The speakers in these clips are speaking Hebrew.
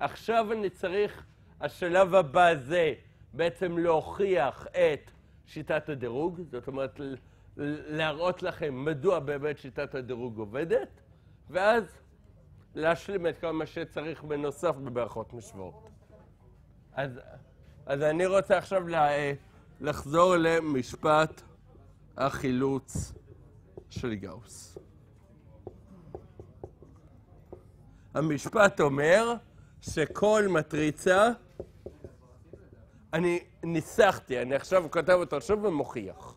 עכשיו אני צריך, השלב הבא זה בעצם להוכיח את שיטת הדירוג, זאת אומרת להראות לכם מדוע באמת שיטת הדירוג עובדת, ואז להשלים את כל מה שצריך בנוסף במערכות משוואות. אז אני רוצה עכשיו לחזור למשפט החילוץ של גאוס. המשפט אומר שכל מטריצה, אני ניסחתי, אני עכשיו כותב אותו שוב ומוכיח.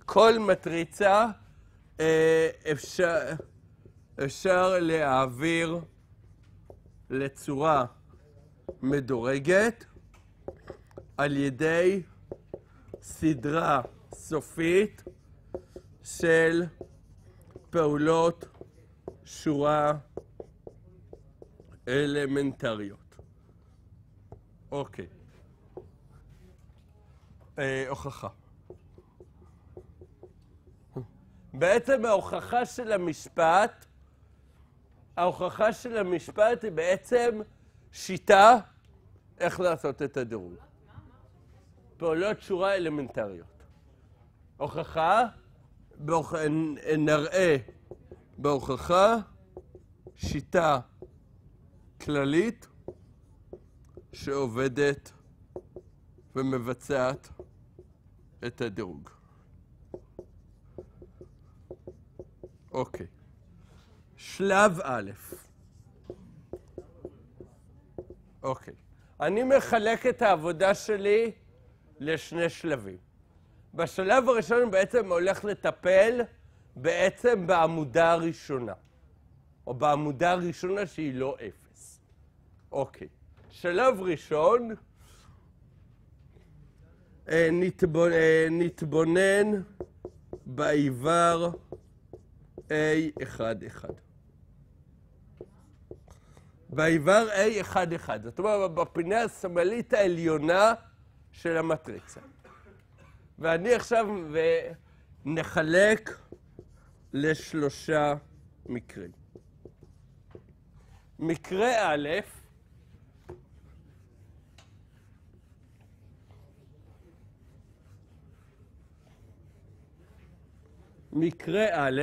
כל מטריצה אפשר להעביר לצורה מדורגת על ידי סדרה סופית של פעולות שורה אלמנטריות. אוקיי. הוכחה. בעצם ההוכחה של המשפט היא בעצם שיטה איך לעשות את הדירוג. פעולות שורה אלמנטריות. הוכחה, נראה בהוכחה שיטה כללית שעובדת ומבצעת את הדירוג. אוקיי. שלב א'. אוקיי. אני מחלק את העבודה שלי לשני שלבים. בשלב הראשון אני בעצם הולך לטפל בעצם בעמודה הראשונה. או בעמודה הראשונה שהיא לא 0. אוקיי. שלב ראשון, נתבונן באיבר A11. באיבר A11, זאת אומרת, בפינה השמאלית העליונה של המטריצה. ואני עכשיו נחלק לשלושה מקרים. מקרה א', מקרה א',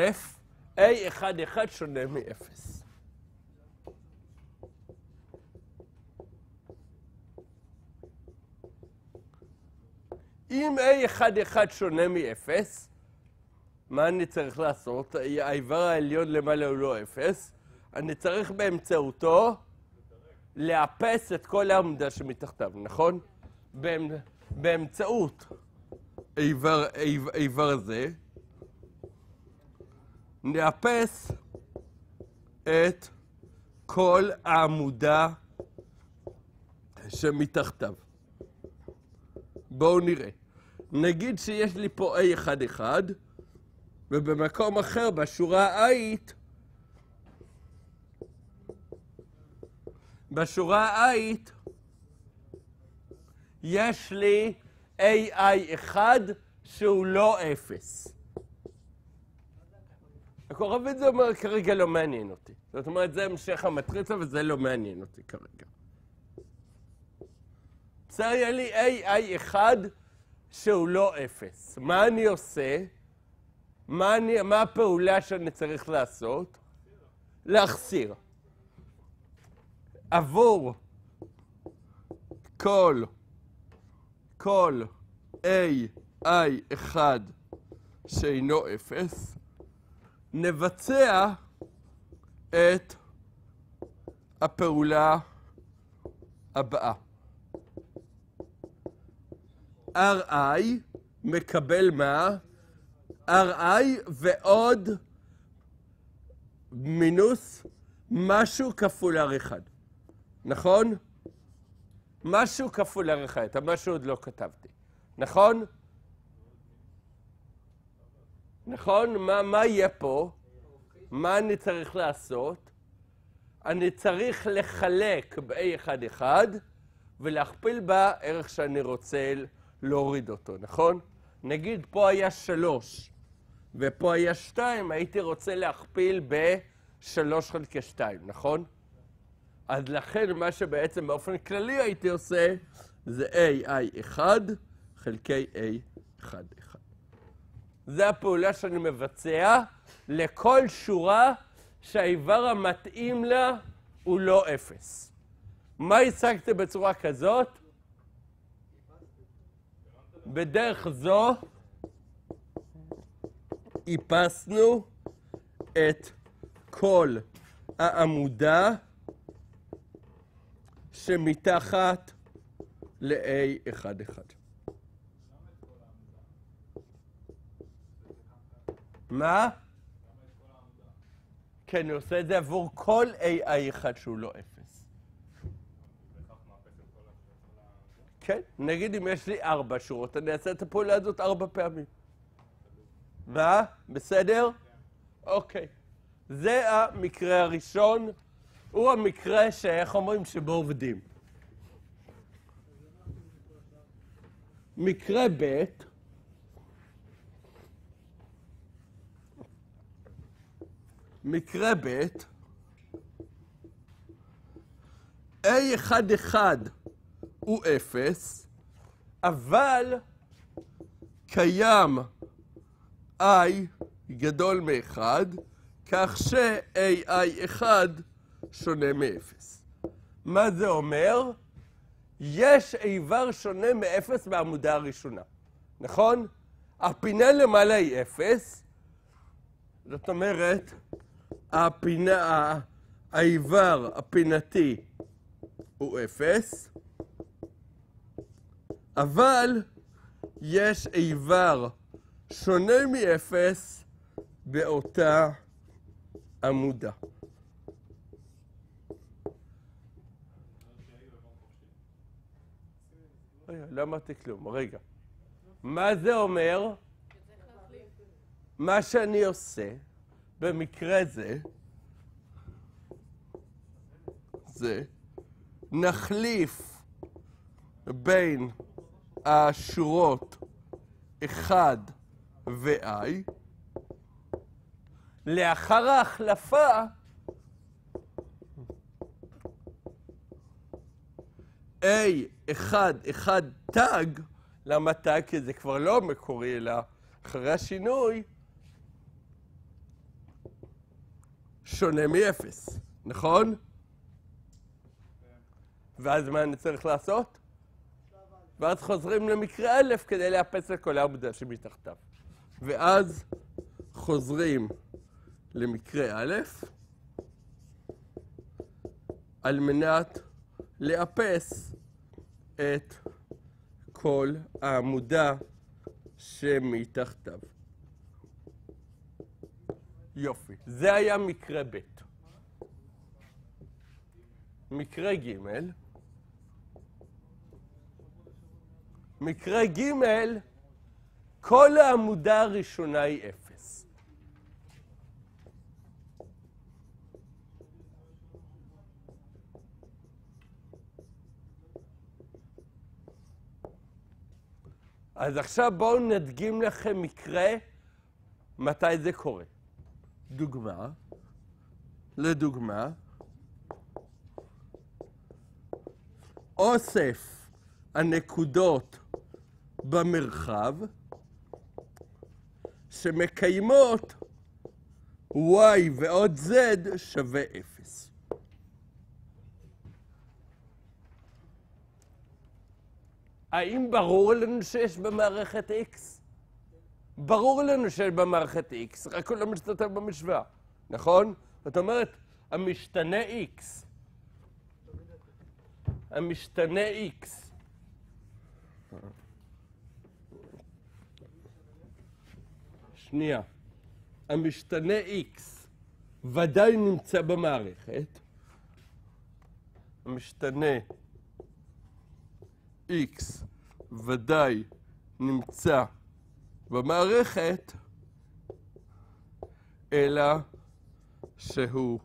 A11 שונה מ-0. אם A11 שונה מ-0, מה אני צריך לעשות? האיבר העליון למעלה הוא לא 0. אני צריך באמצעותו לאפס את כל העמודה שמתחתיו, נכון? באמצעות האיבר הזה, נאפס את כל העמודה שמתחתיו. בואו נראה. נגיד שיש לי פה A11, ובמקום אחר בשורה ה-I'ית, יש לי AI1 שהוא לא 0. הכוכבית זה אומר כרגע לא מעניין אותי. זאת אומרת, זה המשך המטריצה וזה לא מעניין אותי כרגע. בסדר, יהיה לי AI1 שהוא לא 0. מה אני עושה? מה הפעולה שאני צריך לעשות? להחסיר. עבור כל AI1 שאינו 0, נבצע את הפעולה הבאה. RI מקבל מה? RI ועוד מינוס משהו כפול R1. נכון? משהו כפול R1. המשהו עוד לא כתבתי. נכון? נכון? מה יהיה פה? מה אני צריך לעשות? אני צריך לחלק ב-A11 ולהכפיל בערך שאני רוצה להוריד אותו, נכון? נגיד פה היה 3 ופה היה 2, הייתי רוצה להכפיל ב-3 חלקי 2, נכון? אז לכן מה שבעצם באופן כללי הייתי עושה זה AI1 חלקי A11. זה הפעולה שאני מבצע לכל שורה שהאיבר המתאים לה הוא לא 0. מה השגתי בצורה כזאת? בדרך זו איפסנו את כל העמודה שמתחת ל-A11. מה? כן, אני עושה את זה עבור כל AI1 שהוא לא 0. כן, נגיד אם יש לי 4 שורות, אני אעשה את הפעולה הזאת 4 פעמים. מה? בסדר? אוקיי. זה המקרה הראשון, הוא המקרה שאיך אומרים שבו עובדים. מקרה ב' מקרה ב' A11 הוא 0, אבל קיים I גדול מ-1, כך ש-AI1 שונה מ-0. מה זה אומר? יש איבר שונה מ-0 בעמודה הראשונה, נכון? הפינה למעלה היא 0, זאת אומרת, האיבר הפינתי הוא 0, אבל יש איבר שונה מ-0 באותה עמודה. לא אמרתי כלום, רגע. מה זה אומר? מה שאני עושה במקרה זה נחליף בין השורות 1 ו-I. לאחר ההחלפה A11 תג, למה תג? כי זה כבר לא מקורי, אלא אחרי השינוי שונה מ-0, נכון? ואז מה אני צריך לעשות? ואז חוזרים למקרה א' כדי לאפס את כל העמודה שמתחתיו. ואז חוזרים למקרה א' על מנת לאפס את כל העמודה שמתחתיו. יופי. זה היה מקרה ב'. מקרה ג'. מקרה ג', כל העמודה הראשונה היא 0. אז עכשיו בואו נדגים לכם מקרה מתי זה קורה. דוגמה, לדוגמה, אוסף הנקודות במרחב שמקיימות y ועוד z שווה 0. האם ברור לנו שיש במערכת x? ברור לנו שיש במערכת x, רק הוא לא משתתף במשוואה, נכון? זאת אומרת, המשתנה x, המשתנה x, שנייה, המשתנה x ודאי נמצא במערכת, המשתנה x ודאי נמצא במערכת, אלא שהוא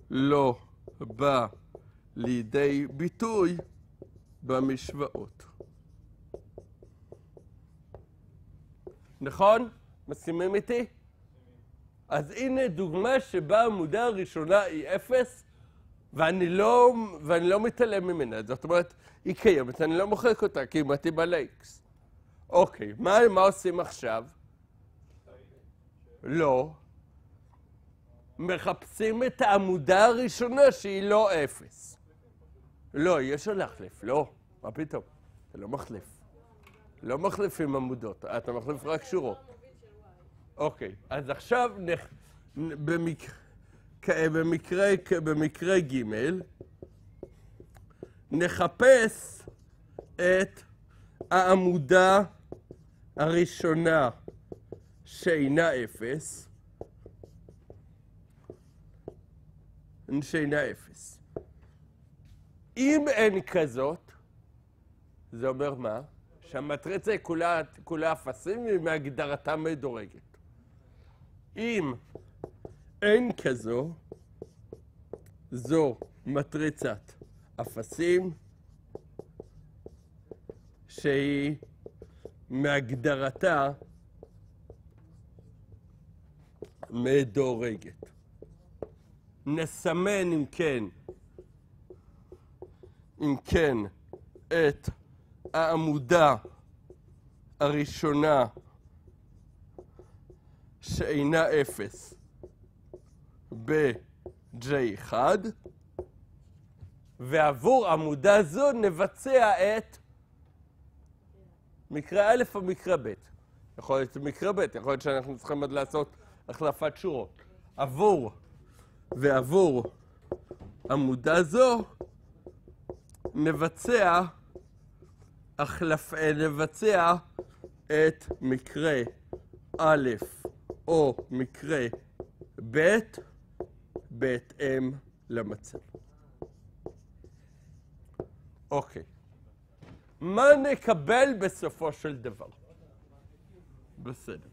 לא בא לידי ביטוי במשוואות. נכון? מסכימים איתי? אז הנה דוגמה שבה העמודה הראשונה היא 0 ואני לא מתעלם ממנה. זאת אומרת, היא קיימת, אני לא מוחק אותה, כי היא מתאימה ל-X. אוקיי, מה עושים עכשיו? לא. מחפשים את העמודה הראשונה שהיא לא 0. לא, יש לו להחליף, לא. מה פתאום? אתה לא מחליף. לא מחליפים עמודות, אתה מחליף רק שורות. אוקיי, אז עכשיו במקרה ג' נחפש את העמודה הראשונה שאינה 0. שאינה 0. אם אין כזאת, זה אומר מה? שהמטריצה היא כולה אפסים והיא מהגדרתה מדורגת. אם אין כזו, זו מטריצת אפסים שהיא מהגדרתה מדורגת. נסמן אם כן את העמודה הראשונה שאינה 0 ב-J1, ועבור עמודה זו נבצע את מקרה א' או מקרה ב'. יכול להיות מקרה ב', יכול להיות שאנחנו צריכים עוד לעשות החלפת שורות. ועבור עמודה זו נבצע את מקרה א' או מקרה ב' בהתאם למצב. אוקיי. מה נקבל בסופו של דבר? בסדר.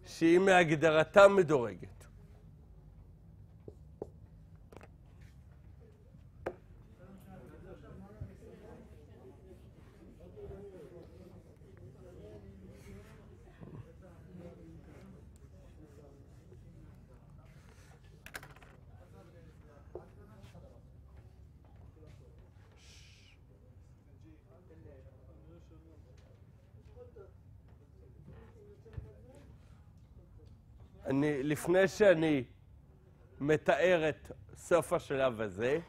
שהיא מהגדרתה מדורגת. לפני שאני מתאר את סוף השלב הזה,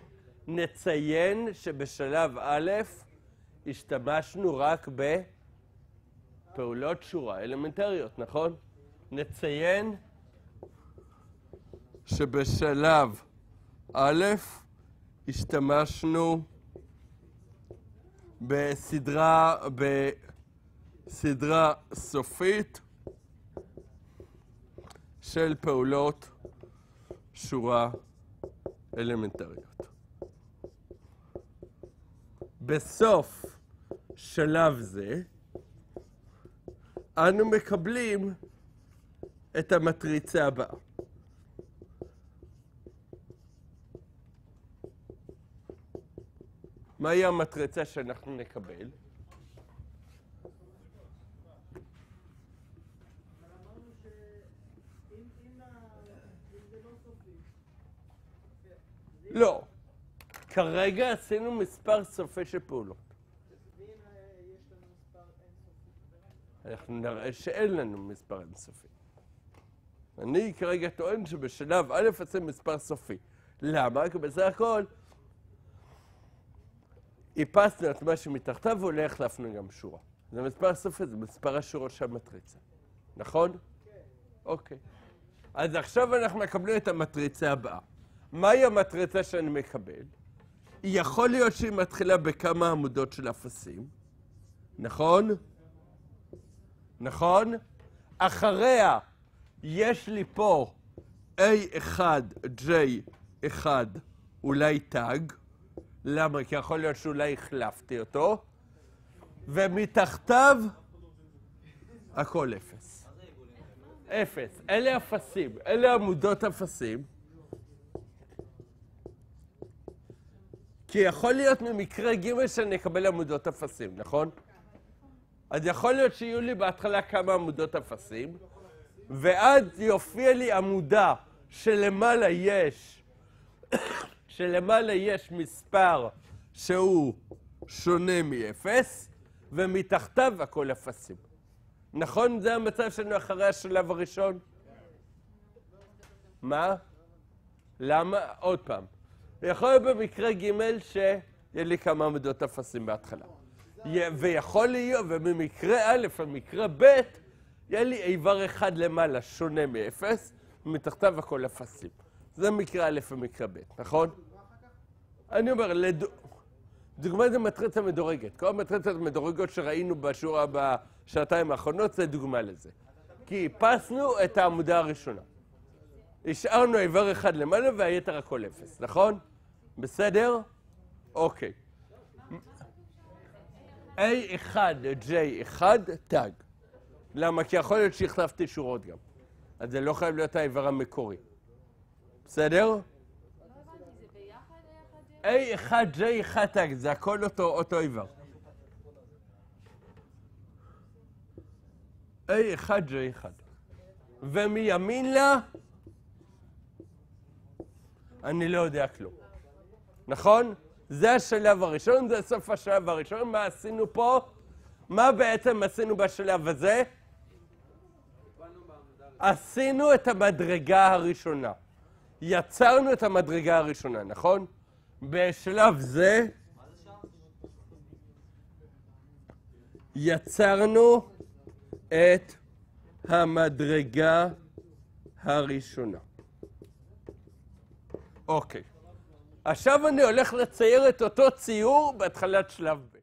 נציין שבשלב א' השתמשנו רק בפעולות שורה אלמנטריות, נכון? נציין שבשלב א' השתמשנו בסדרה סופית של פעולות שורה אלמנטריות. בסוף שלב זה, אנו מקבלים את המטריצה הבאה. מהי המטריצה שאנחנו נקבל? לא. כרגע עשינו מספר סופי של פעולות. אנחנו נראה שאין לנו מספר אינסופי. אני כרגע טוען שבשלב א' עשינו מספר סופי. למה? כי בסך הכל איפסנו את מה שמתחתיו ואולי החלפנו גם שורה. זה מספר סופי, זה מספר השורות של המטריצה. נכון? כן. אוקיי. אז עכשיו אנחנו מקבלים את המטריצה הבאה. מהי המטריצה שאני מקבל? יכול להיות שהיא מתחילה בכמה עמודות של אפסים. נכון? נכון? אחריה יש לי פה A1, J1, אולי טאג. למה? כי יכול להיות שאולי החלפתי אותו. ומתחתיו הכל אפס. אפס. אלה אפסים. אלה עמודות אפסים. כי יכול להיות ממקרה ג' שאני אקבל עמודות אפסים, נכון? אז יכול להיות שיהיו לי בהתחלה כמה עמודות אפסים, ואז יופיע לי עמודה שלמעלה יש מספר שהוא שונה מ-0, ומתחתיו הכל אפסים. נכון? זה המצב שלנו אחרי השלב הראשון? מה? למה? עוד פעם. יכול להיות במקרה ג' שיהיה לי כמה עמודות אפסים בהתחלה. ויכול להיות, ובמקרה א' ומקרה ב', יהיה לי איבר אחד למעלה שונה מ-0, ומתחתיו הכל אפסים. זה מקרה א' ומקרה ב', נכון? אני אומר, דוגמה זה מטריצה מדורגת. כל המטריצות המדורגות שראינו בשיעור בשעתיים האחרונות, זה דוגמה לזה. כי איפסנו את העמודה הראשונה. השארנו איבר אחד למעלה והיתר הכל 0, נכון? בסדר? אוקיי. A1, J1, טאג. למה? כי יכול להיות שהחלפתי שורות גם. אז זה לא חייב להיות האיבר המקורי. בסדר? A1, J1, טאג, זה הכל אותו איבר. A1, J1. ומימין לה, אני לא יודע כלום. נכון? זה השלב הראשון, זה סוף השלב הראשון. מה עשינו פה? מה בעצם עשינו בשלב הזה? עשינו את המדרגה הראשונה. יצרנו את המדרגה הראשונה, נכון? בשלב זה יצרנו את המדרגה הראשונה. אוקיי. עכשיו אני הולך לצייר את אותו ציור בהתחלת שלב ב'.